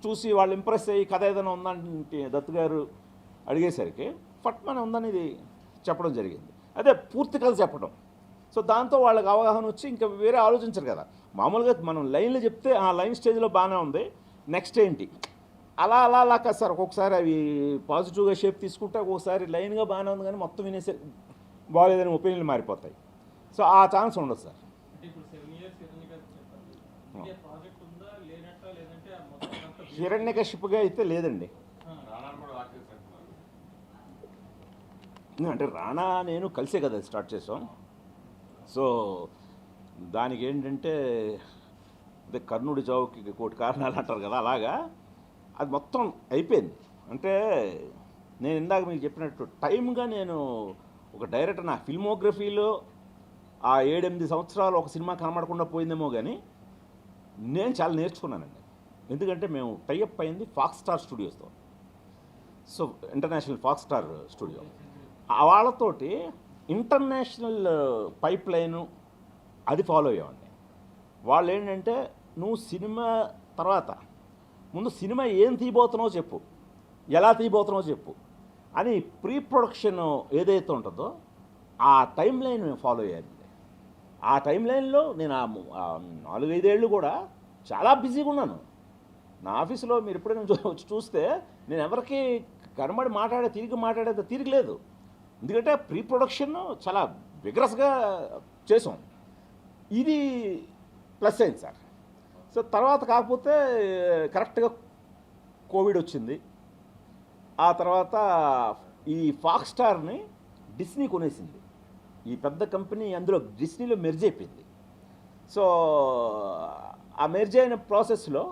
చూసి వాళ్ళు ఇంప్రెస్ అయ్యి కథ ఏదైనా ఉందంటే దత్తు గారు అడిగేసరికి ఫట్మని ఉందని ఇది చెప్పడం జరిగింది. అదే పూర్తి కథ చెప్పడం. సో దాంతో వాళ్ళకి అవగాహన వచ్చి ఇంకా వేరే ఆలోచించరు కదా. మామూలుగా మనం లైన్లు చెప్తే ఆ లైన్ స్టేజ్లో బాగానే ఉంది, నెక్స్ట్ ఏంటి అలా అలా అలా కాదు సార్. ఒక్కొక్కసారి అవి పాజిటివ్గా షేప్ తీసుకుంటే ఒక్కొక్కసారి లైన్గా బాగానే ఉంది కానీ మొత్తం వినేసే బాగాలేదని ఒపీనియన్లు మారిపోతాయి. సో ఆ ఛాన్స్ ఉండదు సార్. హిరణ్యకశిపుగా అయితే లేదండి. అంటే రాణా నేను కలిసే కదా స్టార్ట్ చేసాం. సో దానికి ఏంటంటే అదే కర్ణుడి చావుకి కోటి కారణాలు అంటారు కదా, అలాగా అది మొత్తం అయిపోయింది. అంటే నేను ఇందాక మీకు చెప్పినట్టు టైమ్గా నేను ఒక డైరెక్టర్ నా ఫిల్మోగ్రఫీలో ఆ 7-8 సంవత్సరాలు ఒక సినిమా కనబడకుండా పోయిందేమో కానీ నేను చాలా నేర్చుకున్నానండి. ఎందుకంటే మేము టైఅప్ అయింది ఫాక్స్ స్టార్ స్టూడియోస్తో. So international Fox Star studio వాళ్ళతోటి ఇంటర్నేషనల్ పైప్ లైను అది ఫాలో అయ్యామండి. వాళ్ళు ఏంటంటే నువ్వు సినిమా తర్వాత ముందు సినిమా ఏం తీయబోతున్నావో చెప్పు, ఎలా తీయబోతున్నావో చెప్పు అని ప్రీ ప్రొడక్షన్ ఏదైతే ఉంటుందో ఆ టైం లైన్ మేము ఫాలో అయ్యానండి. ఆ టైం లైన్లో నేను 4-5 ఏళ్ళు కూడా చాలా బిజీగా ఉన్నాను. నా ఆఫీసులో మీరు ఎప్పుడైనా వచ్చి చూస్తే నేను ఎవరికి కనబడి మాట్లాడేది తీరిక లేదు. ఎందుకంటే ప్రీ ప్రొడక్షన్ చాలా విగ్రస్గా చేసాం. ఇది ప్లస్ అయింది సార్. సో తర్వాత కాకపోతే కరెక్ట్గా కోవిడ్ వచ్చింది. ఆ తర్వాత ఈ ఫాక్స్ స్టార్ని డిస్నీ కొనేసింది. ఈ పెద్ద కంపెనీ అందులో డిస్నీలో మెర్జ్ అయిపోయింది. సో ఆ మెర్జ్ అయిన ప్రాసెస్లో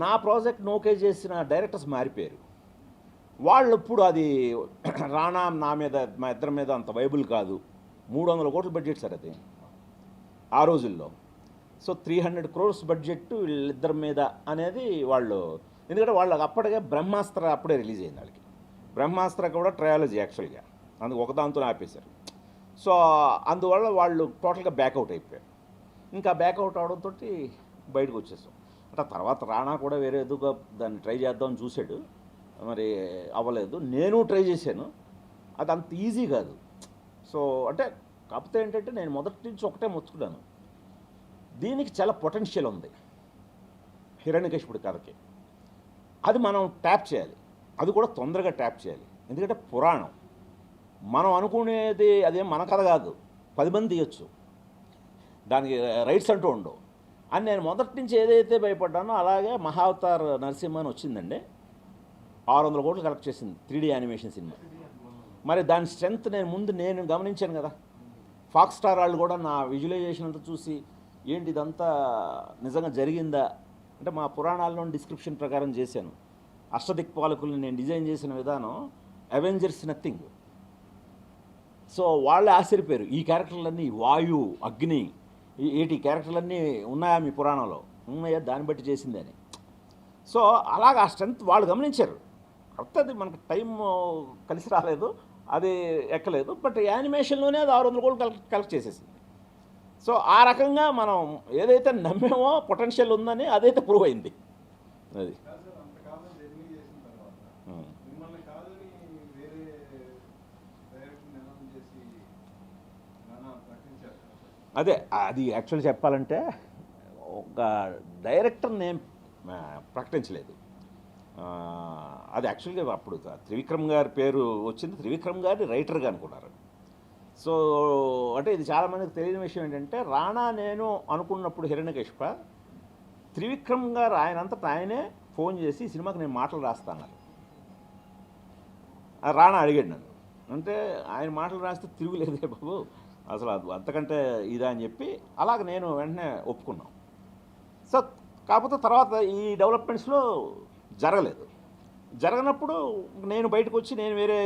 నా ప్రాజెక్ట్ నోకే చేసిన డైరెక్టర్స్ మారిపోయారు. వాళ్ళు ఇప్పుడు అది రాణా నా మీద మా ఇద్దరి మీద అంత వైబుల్ కాదు. 300 కోట్ల బడ్జెట్ సార్ అది ఆ రోజుల్లో. సో 300 crores బడ్జెట్ వీళ్ళిద్దరి మీద అనేది వాళ్ళు, ఎందుకంటే వాళ్ళకి అప్పటికే బ్రహ్మాస్త్ర అప్పుడే రిలీజ్ అయింది. వాళ్ళకి బ్రహ్మాస్త్ర కూడా ట్రయాలజీ యాక్చువల్గా, అందుకు ఒకదాంతో ఆపేశారు. సో అందువల్ల వాళ్ళు టోటల్గా బ్యాకౌట్ అయిపోయారు. ఇంకా బ్యాకౌట్ అవడంతో బయటకు వచ్చేసాం. అంటే తర్వాత రాణా కూడా వేరే ఎదుగా దాన్ని ట్రై చేద్దామని చూశాడు, మరి అవ్వలేదు. నేను ట్రై చేశాను, అది అంత ఈజీ కాదు. సో అంటే కాకపోతే ఏంటంటే నేను మొదటి నుంచి ఒకటే మొత్తుకున్నాను, దీనికి చాలా పొటెన్షియల్ ఉంది హిరణ్యకశిపుడి కథకి. అది మనం ట్యాప్ చేయాలి, అది కూడా తొందరగా ట్యాప్ చేయాలి. ఎందుకంటే పురాణం మనం అనుకునేది అదేం మన కథ కాదు, 10 మంది తీయచ్చు, దానికి రైట్స్ అంటూ ఉండవు అని నేను మొదటి నుంచి ఏదైతే భయపడ్డానో అలాగే మహావతార్ నరసింహ అని వచ్చిందండి. 600 కోట్లు కలెక్ట్ చేసింది 3D యానిమేషన్ సినిమా. మరి దాని స్ట్రెంగ్త్ నేను గమనించాను కదా. ఫాక్స్ స్టార్ వాళ్ళు కూడా నా విజువలైజేషన్ అంతా చూసి ఏంటి ఇదంతా నిజంగా జరిగిందా అంటే, మా పురాణాల్లో డిస్క్రిప్షన్ ప్రకారం చేశాను. అష్టదిక్పాలకుల్ని నేను డిజైన్ చేసిన విధానం అవెంజర్స్ నథింగ్. సో వాళ్ళే ఆశ్చర్యపోయారు, ఈ క్యారెక్టర్లన్నీ వాయు, అగ్ని, ఏటి క్యారెక్టర్లన్నీ ఉన్నాయా మీ పురాణంలో? ఉన్నాయా, దాన్ని బట్టి చేసింది అని. సో అలాగా ఆ స్ట్రెంత్ వాళ్ళు గమనించారు. కొత్తది మనకు టైం కలిసి రాలేదు, అది ఎక్కలేదు. బట్ యానిమేషన్లోనే అది 600 కోట్లు కలెక్ట్ చేసేసింది. సో ఆ రకంగా మనం ఏదైతే నమ్మేమో పొటెన్షియల్ ఉందని అదైతే ప్రూవ్ అయింది. అది అదే అది యాక్చువల్ చెప్పాలంటే ఒక డైరెక్టర్ నేమ్ ప్రకటించలేదు. అది యాక్చువల్గా అప్పుడు త్రివిక్రమ్ గారి పేరు వచ్చింది, త్రివిక్రమ్ గారిని రైటర్గా అనుకున్నారు. సో అంటే ఇది చాలామందికి తెలియని విషయం ఏంటంటే, రాణా నేను అనుకున్నప్పుడు హిరణ్యకశిప త్రివిక్రమ్ గారు ఆయనంతటా ఆయనే ఫోన్ చేసి ఈ సినిమాకి నేను మాటలు రాస్తాను. రాణా అడిగాడు నన్ను, అంటే ఆయన మాటలు రాస్తే తిరుగులేదే బాబు, అసలు అది అంతకంటే ఇదా అని చెప్పి అలాగ నేను వెంటనే ఒప్పుకున్నాం. సో కాకపోతే తర్వాత ఈ డెవలప్మెంట్స్లో జరగనప్పుడు నేను బయటకు వచ్చి నేను వేరే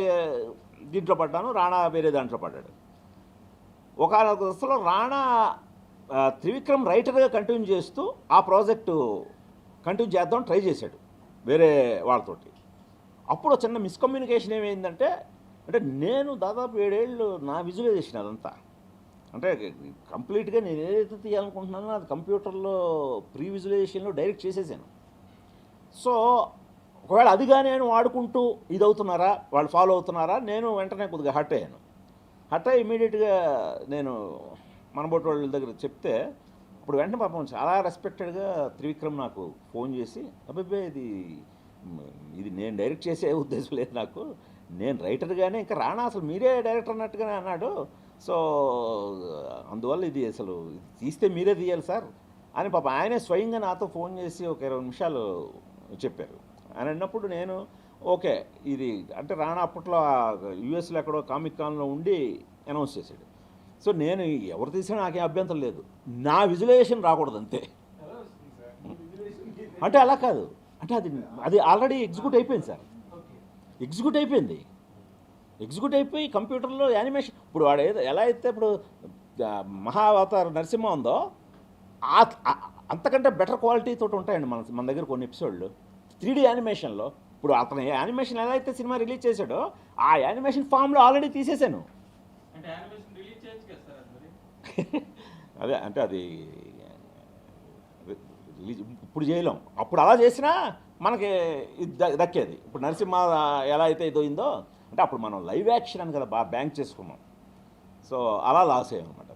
దీంట్లో పడ్డాను, రాణా వేరే దాంట్లో పడ్డాడు. ఒక దశలో రాణా త్రివిక్రమ్ రైటర్గా కంటిన్యూ చేస్తూ ఆ ప్రాజెక్టు కంటిన్యూ చేద్దాం ట్రై చేశాడు వేరే వాళ్ళతోటి. అప్పుడు చిన్న మిస్కమ్యూనికేషన్ ఏమైందంటే, నేను దాదాపు 7 ఏళ్ళు నా విజువలైజేషన్ అదంతా, అంటే కంప్లీట్గా నేను ఏదైతే తీయాలనుకుంటున్నానో అది కంప్యూటర్లో ప్రీ విజువలైజేషన్లో డైరెక్ట్ చేసేసాను. సో ఒకవేళ అదిగా నేను వాడుకుంటూ ఇది అవుతున్నారా, వాళ్ళు ఫాలో అవుతున్నారా, నేను వెంటనే కొద్దిగా హర్ట్ అయ్యాను. హర్ట్ అయ్యి ఇమీడియట్గా నేను మనబోటి వాళ్ళ దగ్గర చెప్తే ఇప్పుడు వెంటనే పాపం చాలా రెస్పెక్టెడ్గా త్రివిక్రమ్ నాకు ఫోన్ చేసి, అబ్బాయి ఇది నేను డైరెక్ట్ చేసే ఉద్దేశం లేదు నాకు, నేను రైటర్గానే, ఇంకా రానా అసలు మీరే డైరెక్టర్ అన్నట్టుగానే అన్నాడు, సో అందువల్ల ఇది అసలు తీస్తే మీరే తీయాలి సార్ అని పాప ఆయనే స్వయంగా నాతో ఫోన్ చేసి ఒక 20 నిమిషాలు చెప్పారు. అని అన్నప్పుడు నేను ఓకే ఇది అంటే రానా అప్పట్లో యూఎస్లో ఎక్కడో కామిక్ కాన్లో ఉండి అనౌన్స్ చేశాడు. సో నేను ఎవరు తీసినా నాకేం అభ్యంతరం లేదు, నా విజువలైజేషన్ రాకూడదు అంతే. అంటే అలా కాదు, అంటే అది అది ఆల్రెడీ ఎగ్జిక్యూట్ అయిపోయింది సార్, ఎగ్జిక్యూట్ అయిపోయింది, ఎగ్జిక్యూట్ అయిపోయి కంప్యూటర్లో యానిమేషన్. ఇప్పుడు వాడు ఏదో ఎలా అయితే ఇప్పుడు మహావతార నరసింహ ఉందో అంతకంటే బెటర్ క్వాలిటీ తోటి ఉంటాయండి మన దగ్గర కొన్ని ఎపిసోడ్లు 3D యానిమేషన్లో. ఇప్పుడు అతను యానిమేషన్ ఎలా అయితే సినిమా రిలీజ్ చేశాడో ఆ యానిమేషన్ ఫామ్లో ఆల్రెడీ తీసేశాను. అదే అంటే అది రిలీజ్ ఇప్పుడు చేయలేం, అప్పుడు అలా చేసినా మనకి ఇది దక్కేది. ఇప్పుడు నరసింహ ఎలా అయితే ఇదోయిందో అంటే అప్పుడు మనం లైవ్ యాక్షన్ అని కదా బాగా బ్యాంక్ చేసుకున్నాం, సో అలా లాస్ అయ్యాం అనమాట.